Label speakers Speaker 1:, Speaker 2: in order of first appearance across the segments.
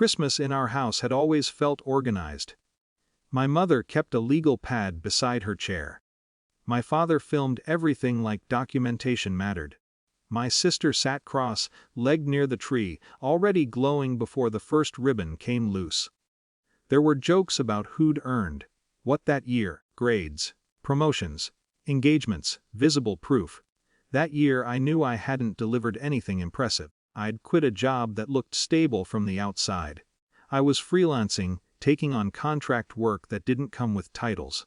Speaker 1: Christmas in our house had always felt organized. My mother kept a legal pad beside her chair. My father filmed everything like documentation mattered. My sister sat cross-legged near the tree, already glowing before the first ribbon came loose. There were jokes about who'd earned what that year, grades, promotions, engagements, visible proof. That year I knew I hadn't delivered anything impressive. I'd quit a job that looked stable from the outside. I was freelancing, taking on contract work that didn't come with titles.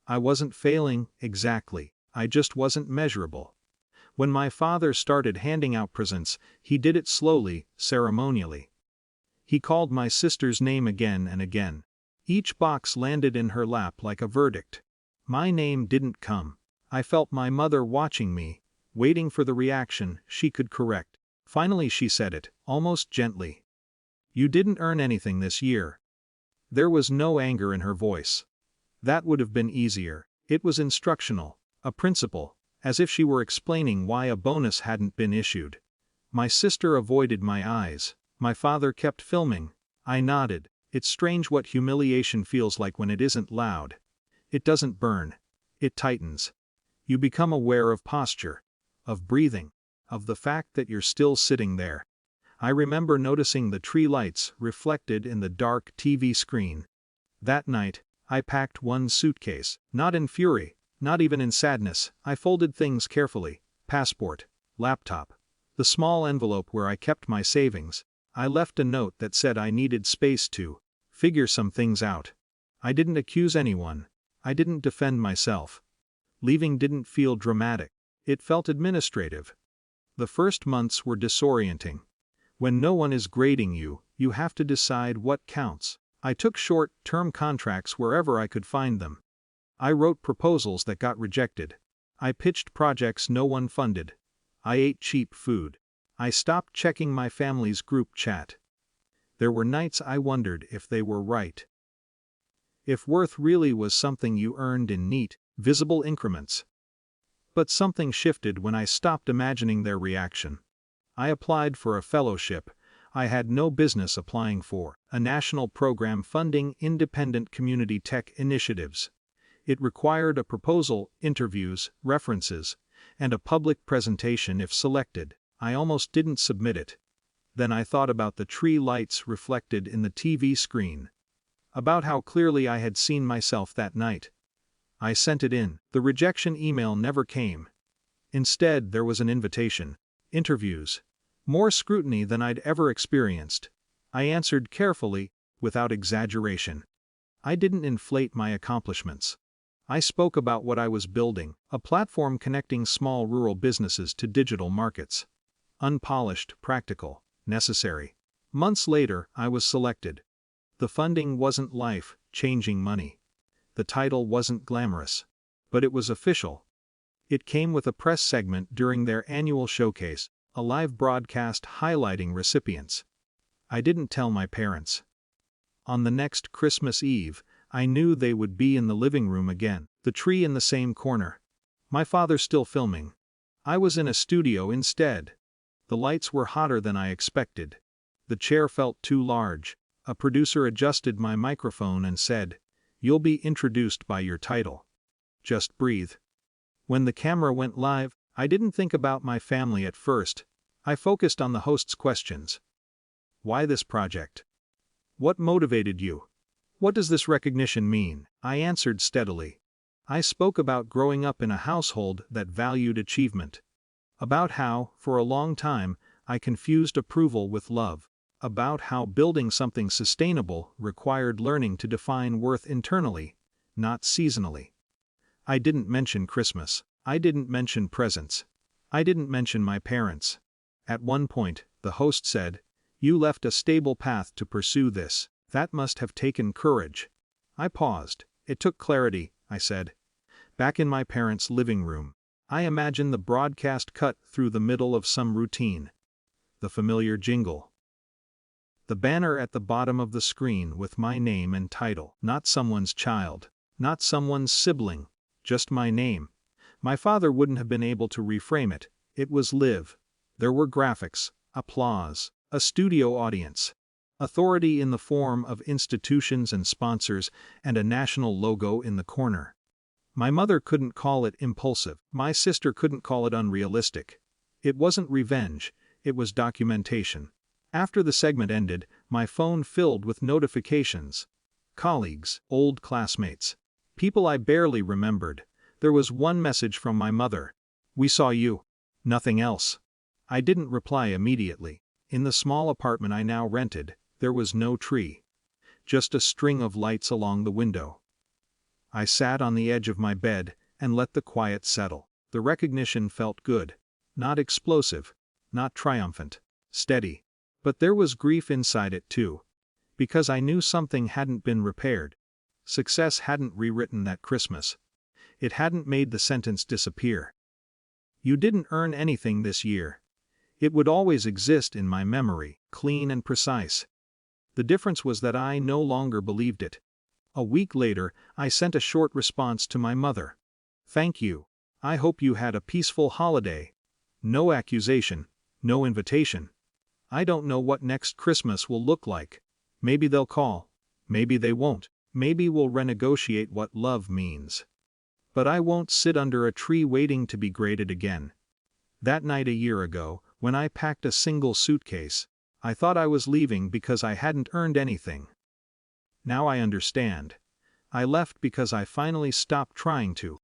Speaker 1: I wasn't failing, exactly, I just wasn't measurable. When my father started handing out presents, he did it slowly, ceremonially. He called my sister's name again and again. Each box landed in her lap like a verdict. My name didn't come. I felt my mother watching me, waiting for the reaction she could correct. Finally she said it, almost gently. "You didn't earn anything this year." There was no anger in her voice. That would have been easier. It was instructional, a principle, as if she were explaining why a bonus hadn't been issued. My sister avoided my eyes. My father kept filming. I nodded. It's strange what humiliation feels like when it isn't loud. It doesn't burn. It tightens. You become aware of posture, of breathing, of the fact that you're still sitting there. I remember noticing the tree lights reflected in the dark TV screen. That night, I packed one suitcase, not in fury, not even in sadness. I folded things carefully: passport, laptop, the small envelope where I kept my savings. I left a note that said I needed space to figure some things out. I didn't accuse anyone. I didn't defend myself. Leaving didn't feel dramatic. It felt administrative. The first months were disorienting. When no one is grading you, you have to decide what counts. I took short-term contracts wherever I could find them. I wrote proposals that got rejected. I pitched projects no one funded. I ate cheap food. I stopped checking my family's group chat. There were nights I wondered if they were right. If worth really was something you earned in neat, visible increments. But something shifted when I stopped imagining their reaction. I applied for a fellowship I had no business applying for, a national program funding independent community tech initiatives. It required a proposal, interviews, references, and a public presentation if selected. I almost didn't submit it. Then I thought about the tree lights reflected in the TV screen. About how clearly I had seen myself that night. I sent it in. The rejection email never came. Instead, there was an invitation. Interviews. More scrutiny than I'd ever experienced. I answered carefully, without exaggeration. I didn't inflate my accomplishments. I spoke about what I was building, a platform connecting small rural businesses to digital markets. Unpolished, practical, necessary. Months later, I was selected. The funding wasn't life-changing money. The title wasn't glamorous. But it was official. It came with a press segment during their annual showcase, a live broadcast highlighting recipients. I didn't tell my parents. On the next Christmas Eve, I knew they would be in the living room again, the tree in the same corner. My father still filming. I was in a studio instead. The lights were hotter than I expected. The chair felt too large. A producer adjusted my microphone and said, "You'll be introduced by your title. Just breathe." When the camera went live, I didn't think about my family at first. I focused on the host's questions. Why this project? What motivated you? What does this recognition mean? I answered steadily. I spoke about growing up in a household that valued achievement. About how, for a long time, I confused approval with love. About how building something sustainable required learning to define worth internally, not seasonally. I didn't mention Christmas. I didn't mention presents. I didn't mention my parents. At one point, the host said, "You left a stable path to pursue this. That must have taken courage." I paused. "It took clarity," I said. Back in my parents' living room, I imagined the broadcast cut through the middle of some routine. The familiar jingle. The banner at the bottom of the screen with my name and title. Not someone's child. Not someone's sibling. Just my name. My father wouldn't have been able to reframe it. It was live. There were graphics, applause, a studio audience. Authority in the form of institutions and sponsors, and a national logo in the corner. My mother couldn't call it impulsive. My sister couldn't call it unrealistic. It wasn't revenge, it was documentation. After the segment ended, my phone filled with notifications. Colleagues, old classmates, people I barely remembered. There was one message from my mother. "We saw you." Nothing else. I didn't reply immediately. In the small apartment I now rented, there was no tree. Just a string of lights along the window. I sat on the edge of my bed and let the quiet settle. The recognition felt good. Not explosive, not triumphant, steady. But there was grief inside it too. Because I knew something hadn't been repaired. Success hadn't rewritten that Christmas. It hadn't made the sentence disappear. "You didn't earn anything this year." It would always exist in my memory, clean and precise. The difference was that I no longer believed it. A week later, I sent a short response to my mother. "Thank you. I hope you had a peaceful holiday." No accusation, no invitation. I don't know what next Christmas will look like. Maybe they'll call. Maybe they won't. Maybe we'll renegotiate what love means. But I won't sit under a tree waiting to be graded again. That night a year ago, when I packed a single suitcase, I thought I was leaving because I hadn't earned anything. Now I understand. I left because I finally stopped trying to.